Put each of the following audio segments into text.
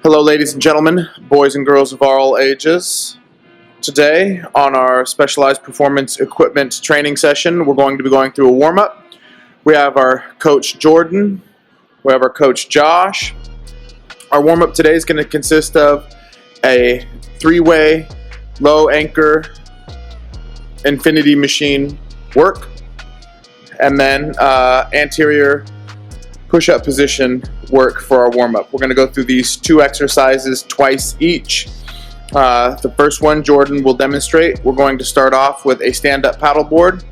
Hello ladies and gentlemen, boys and girls of all ages. Today on our specialized performance equipment training session, we're going to be going through a warm-up. We have our coach Jordan, we have our coach Josh. Our warm-up today is going to consist of a three-way low anchor infinity machine work and then anterior push-up position work for our warm-up. We're going to go through these two exercises twice each. The first one Jordan will demonstrate. We're going to start off with a stand-up paddleboard.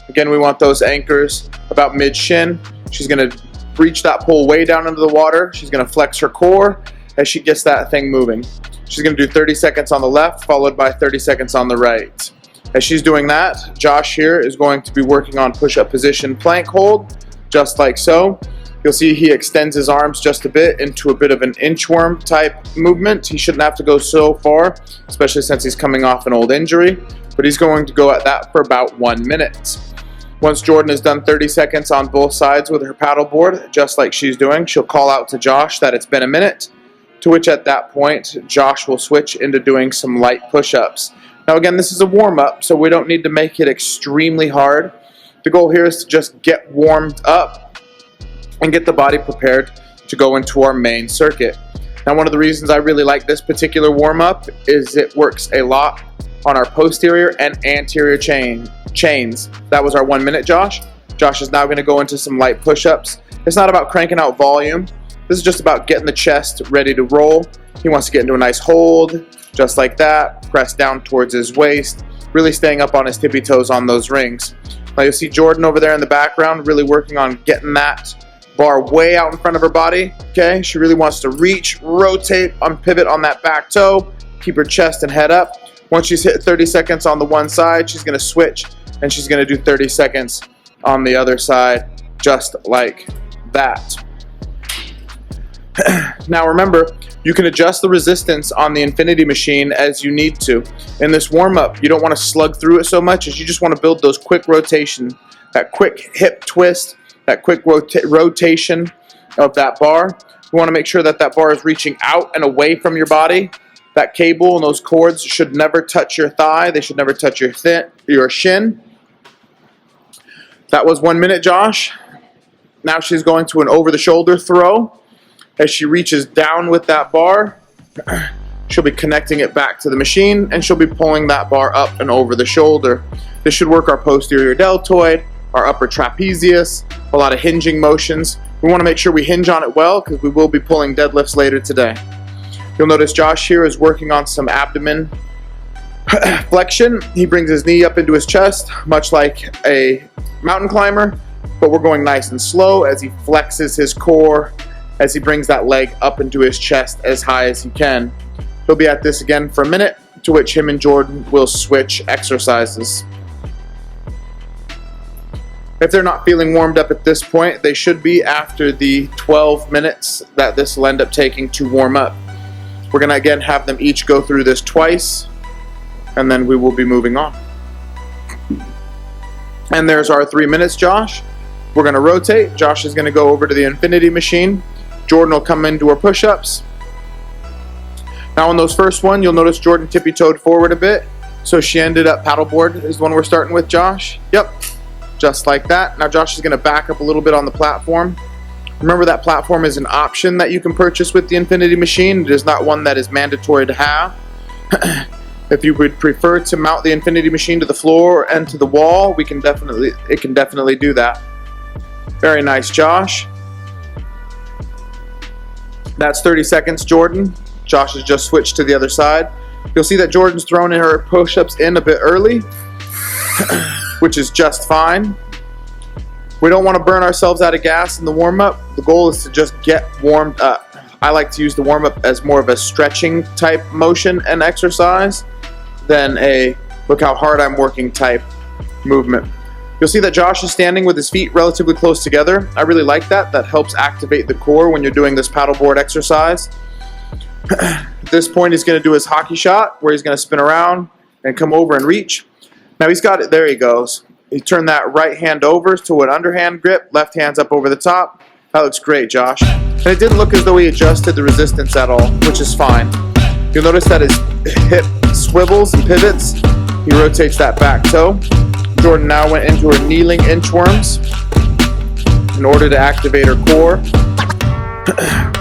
Again, we want those anchors about mid-shin. She's going to reach that pole way down into the water. She's going to flex her core as she gets that thing moving. She's going to do 30 seconds on the left, followed by 30 seconds on the right. As she's doing that, Josh here is going to be working on push-up position plank hold, just like so. You'll see he extends his arms just a bit into a bit of an inchworm type movement. He shouldn't have to go so far, especially since he's coming off an old injury, but he's going to go at that for about 1 minute. Once Jordan has done 30 seconds on both sides with her paddleboard, just like she's doing, she'll call out to Josh that it's been a minute, to which at that point, Josh will switch into doing some light push-ups. Now again, this is a warm-up, so we don't need to make it extremely hard. The goal here is to just get warmed up and get the body prepared to go into our main circuit. Now, one of the reasons I really like this particular warm-up is it works a lot on our posterior and anterior chains. That was our 1 minute, Josh. Josh is now going to go into some light push-ups. It's not about cranking out volume. This is just about getting the chest ready to roll. He wants to get into a nice hold, just like that. Press down towards his waist, really staying up on his tippy toes on those rings. Now you'll see Jordan over there in the background really working on getting that bar way out in front of her body. Okay, she really wants to reach, rotate, pivot on that back toe, keep her chest and head up. Once she's hit 30 seconds on the one side, she's going to switch and she's going to do 30 seconds on the other side, just like that. Now remember, you can adjust the resistance on the infinity machine as you need to. In this warm-up, you don't want to slug through it so much as you just want to build those quick rotation, that quick hip twist, that quick rotation of that bar. You want to make sure that that bar is reaching out and away from your body. That cable and those cords should never touch your thigh. They should never touch your shin. That was 1 minute, Josh. Now she's going to an over-the-shoulder throw. As she reaches down with that bar, she'll be connecting it back to the machine and she'll be pulling that bar up and over the shoulder. This should work our posterior deltoid, our upper trapezius, a lot of hinging motions. We want to make sure we hinge on it well because we will be pulling deadlifts later today. You'll notice Josh here is working on some abdomen flexion. He brings his knee up into his chest, much like a mountain climber, but we're going nice and slow as he flexes his core, as he brings that leg up into his chest as high as he can. He'll be at this again for a minute, to which him and Jordan will switch exercises. If they're not feeling warmed up at this point, they should be after the 12 minutes that this will end up taking to warm up. We're going to again have them each go through this twice, and then we will be moving on. And there's our 3 minutes, Josh. We're going to rotate. Josh is going to go over to the infinity machine. Jordan will come into her push-ups. Now on those first one, you'll notice Jordan tippy-toed forward a bit. So she ended up paddleboard is the one we're starting with, Josh. Yep. Just like that. Now Josh is going to back up a little bit on the platform. Remember that platform is an option that you can purchase with the infinity machine. It is not one that is mandatory to have. If you would prefer to mount the infinity machine to the floor and to the wall, it can definitely do that. Very nice, Josh. That's 30 seconds, Jordan. Josh has just switched to the other side. You'll see that Jordan's thrown in her push-ups in a bit early, which is just fine. We don't want to burn ourselves out of gas in the warm-up. The goal is to just get warmed up. I like to use the warm-up as more of a stretching type motion and exercise than a look how hard I'm working type movement. You'll see that Josh is standing with his feet relatively close together. I really like that. That helps activate the core when you're doing this paddleboard exercise. At this point, he's going to do his hockey shot, where he's going to spin around and come over and reach. Now he's got it. There he goes. He turned that right hand over to an underhand grip. Left hand's up over the top. That looks great, Josh. And it didn't look as though he adjusted the resistance at all, which is fine. You'll notice that his hip swivels and pivots. He rotates that back toe. Jordan now went into her kneeling inchworms in order to activate her core.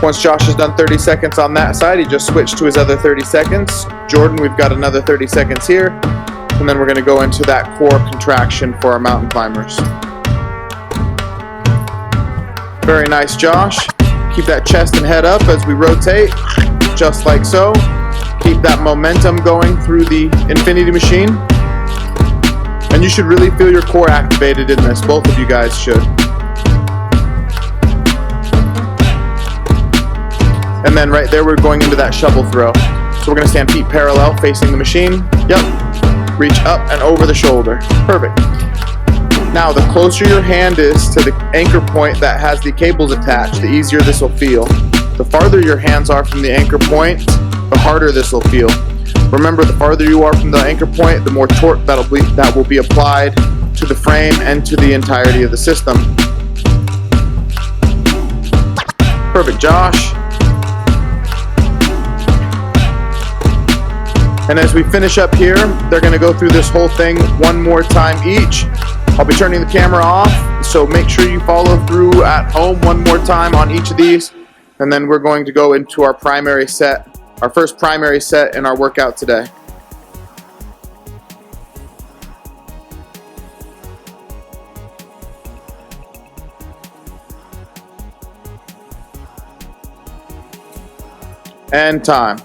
Once Josh has done 30 seconds on that side, he just switched to his other 30 seconds. Jordan, we've got another 30 seconds here. And then we're going to go into that core contraction for our mountain climbers. Very nice, Josh. Keep that chest and head up as we rotate, just like so. Keep that momentum going through the Infinity Machine. And you should really feel your core activated in this. Both of you guys should. And then right there, we're going into that shovel throw. So we're going to stand feet parallel facing the machine. Yep. Reach up and over the shoulder. Perfect. Now, the closer your hand is to the anchor point that has the cables attached, the easier this will feel. The farther your hands are from the anchor point, the harder this will feel. Remember, the farther you are from the anchor point, the more torque that will be applied to the frame and to the entirety of the system. Perfect, Josh. And as we finish up here, they're going to go through this whole thing one more time each. I'll be turning the camera off, so make sure you follow through at home one more time on each of these. And then we're going to go into our primary set, our first primary set in our workout today. And time.